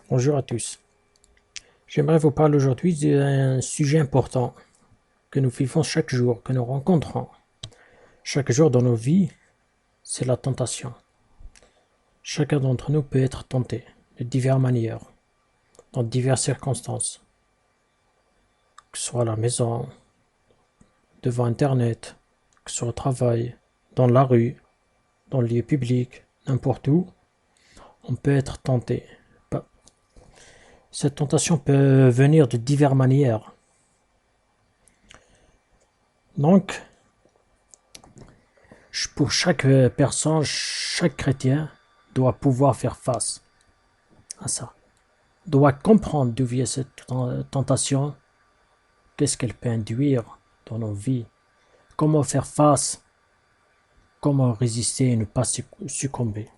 Bonjour à tous. J'aimerais vous parler aujourd'hui d'un sujet important que nous vivons chaque jour, que nous rencontrons chaque jour dans nos vies, c'est la tentation. Chacun d'entre nous peut être tenté de diverses manières, dans diverses circonstances, que ce soit à la maison, devant Internet, que ce soit au travail, dans la rue, dans le lieu public, n'importe où, on peut être tenté. Cette tentation peut venir de diverses manières. Donc, pour chaque personne, chaque chrétien doit pouvoir faire face à ça, doit comprendre d'où vient cette tentation, qu'est-ce qu'elle peut induire dans nos vies, comment faire face, comment résister et ne pas succomber.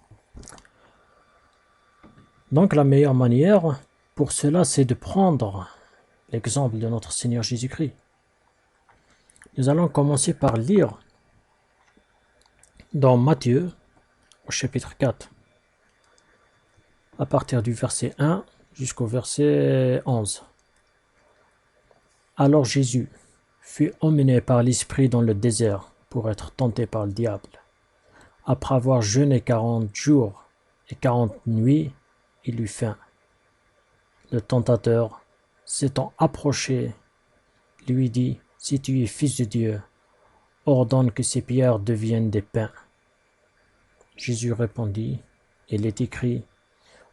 Donc la meilleure manière pour cela, c'est de prendre l'exemple de notre Seigneur Jésus-Christ. Nous allons commencer par lire dans Matthieu, au chapitre 4, à partir du verset 1 jusqu'au verset 11. Alors Jésus fut emmené par l'Esprit dans le désert pour être tenté par le diable. Après avoir jeûné 40 jours et 40 nuits, il eut faim. Le tentateur, s'étant approché, lui dit, « Si tu es fils de Dieu, ordonne que ces pierres deviennent des pains. » Jésus répondit, « Il est écrit,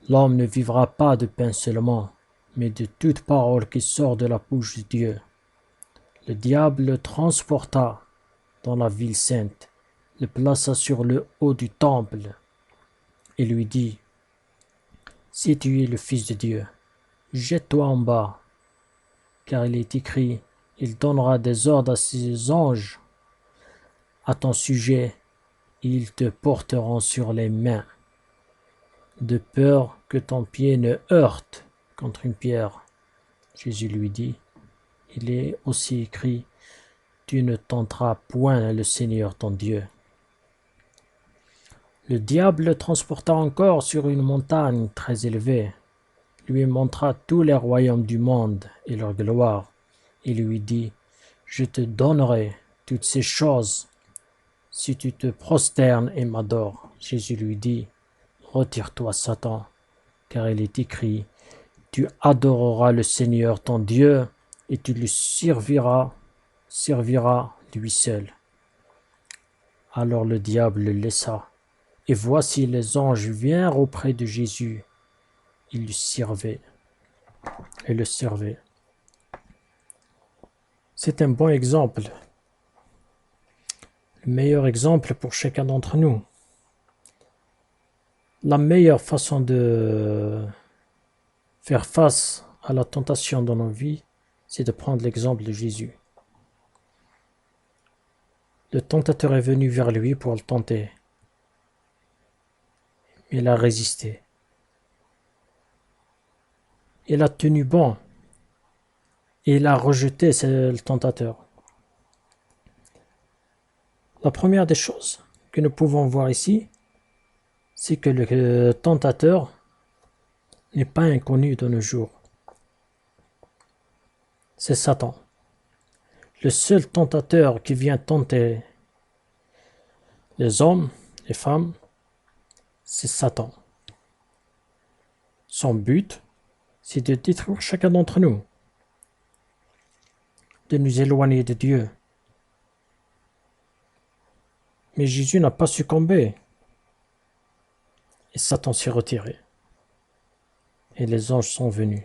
l'homme ne vivra pas de pain seulement, mais de toute parole qui sort de la bouche de Dieu. » Le diable le transporta dans la ville sainte, le plaça sur le haut du temple et lui dit, « Si tu es le Fils de Dieu, jette-toi en bas, car il est écrit, il donnera des ordres à ses anges à ton sujet, et ils te porteront sur les mains, de peur que ton pied ne heurte contre une pierre. » Jésus lui dit, « Il est aussi écrit, tu ne tenteras point le Seigneur ton Dieu. » Le diable le transporta encore sur une montagne très élevée, lui montra tous les royaumes du monde et leur gloire, et lui dit, « Je te donnerai toutes ces choses si tu te prosternes et m'adores. » Jésus lui dit, « Retire-toi, Satan, car il est écrit, tu adoreras le Seigneur ton Dieu et tu lui serviras lui seul. » Alors le diable le laissa, et voici les anges vinrent auprès de Jésus. Ils le servaient. C'est un bon exemple, le meilleur exemple pour chacun d'entre nous. La meilleure façon de faire face à la tentation dans nos vies, c'est de prendre l'exemple de Jésus. Le tentateur est venu vers lui pour le tenter. Il a résisté. Il a tenu bon. Et il a rejeté le tentateur. La première des choses que nous pouvons voir ici, c'est que le tentateur n'est pas inconnu de nos jours. C'est Satan. Le seul tentateur qui vient tenter les hommes, les femmes, c'est Satan. Son but, c'est de détruire chacun d'entre nous, de nous éloigner de Dieu. Mais Jésus n'a pas succombé. Et Satan s'est retiré. Et les anges sont venus.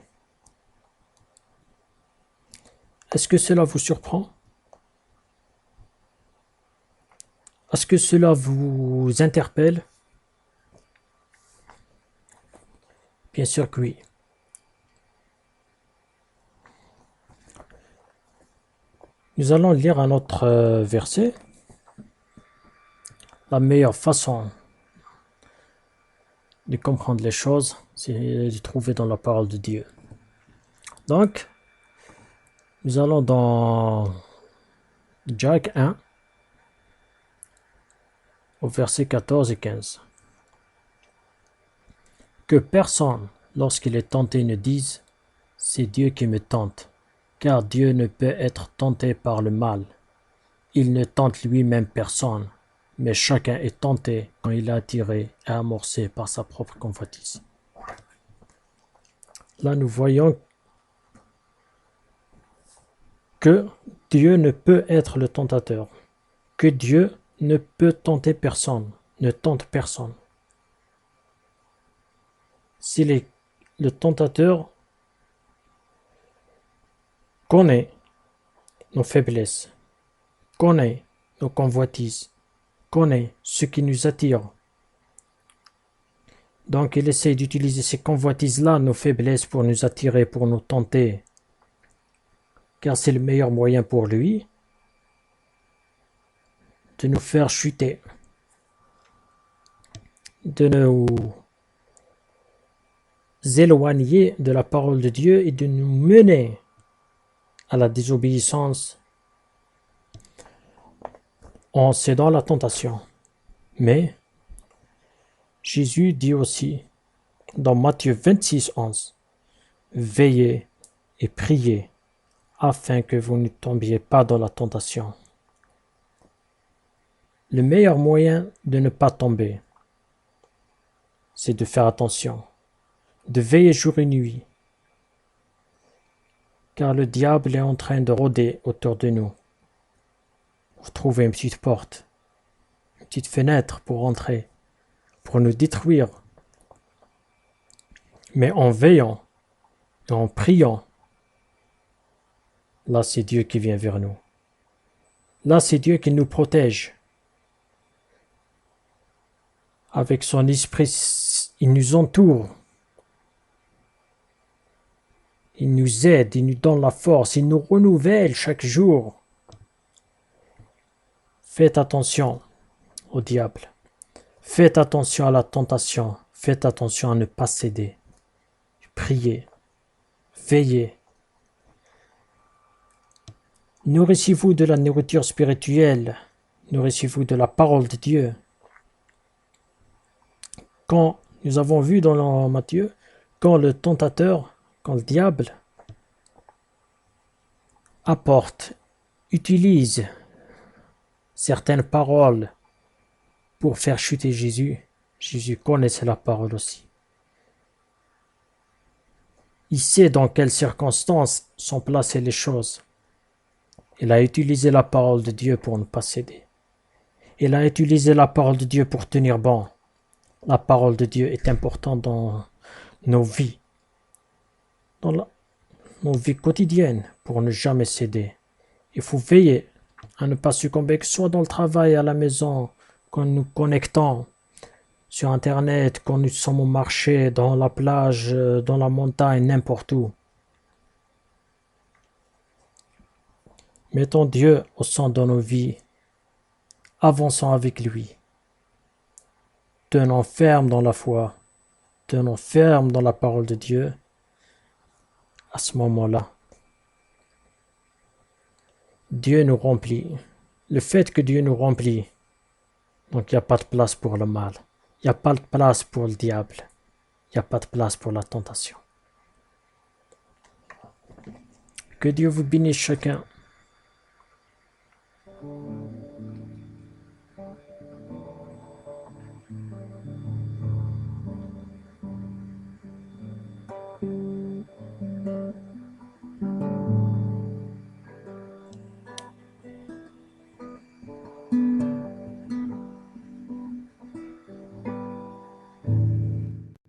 Est-ce que cela vous surprend? Est-ce que cela vous interpelle? Bien sûr que oui. Nous allons lire un autre verset. La meilleure façon de comprendre les choses, c'est de trouver dans la parole de Dieu. Donc, nous allons dans Jacques 1, au verset 14 et 15. Que personne lorsqu'il est tenté, ne dise « C'est Dieu qui me tente », car Dieu ne peut être tenté par le mal. Il ne tente lui-même personne, mais chacun est tenté quand il est attiré et amorcé par sa propre convoitise. Là, nous voyons que Dieu ne peut être le tentateur, que Dieu ne peut tenter personne, ne tente personne. Si le tentateur connaît nos faiblesses, connaît nos convoitises, connaît ce qui nous attire, donc il essaie d'utiliser ces convoitises-là, nos faiblesses, pour nous attirer, pour nous tenter, car c'est le meilleur moyen pour lui de nous faire chuter, de nous éloigner de la parole de Dieu et de nous mener à la désobéissance en cédant à la tentation. Mais Jésus dit aussi dans Matthieu 26, 11, « Veillez et priez afin que vous ne tombiez pas dans la tentation. » Le meilleur moyen de ne pas tomber, c'est de faire attention, de veiller jour et nuit, car le diable est en train de rôder autour de nous pour trouver une petite porte, une petite fenêtre pour entrer, pour nous détruire. Mais en veillant et en priant, là c'est Dieu qui vient vers nous. Là c'est Dieu qui nous protège. Avec son esprit, il nous entoure. Il nous aide, il nous donne la force, il nous renouvelle chaque jour. Faites attention au diable. Faites attention à la tentation. Faites attention à ne pas céder. Priez. Veillez. Nourrissez-vous de la nourriture spirituelle. Nourrissez-vous de la parole de Dieu. Quand nous avons vu dans Matthieu, quand le tentateur, quand le diable apporte, utilise certaines paroles pour faire chuter Jésus, Jésus connaissait la parole aussi. Il sait dans quelles circonstances sont placées les choses. Il a utilisé la parole de Dieu pour ne pas céder. Il a utilisé la parole de Dieu pour tenir bon. La parole de Dieu est importante dans nos vies, nos vies quotidiennes, pour ne jamais céder. Il faut veiller à ne pas succomber, que ce soit dans le travail, à la maison, quand nous connectons sur Internet, quand nous sommes au marché, dans la plage, dans la montagne, n'importe où. Mettons Dieu au centre de nos vies. Avançons avec lui. Tenons ferme dans la foi. Tenons ferme dans la parole de Dieu. À ce moment-là, Dieu nous remplit. Le fait que Dieu nous remplit, donc il n'y a pas de place pour le mal. Il n'y a pas de place pour le diable. Il n'y a pas de place pour la tentation. Que Dieu vous bénisse chacun.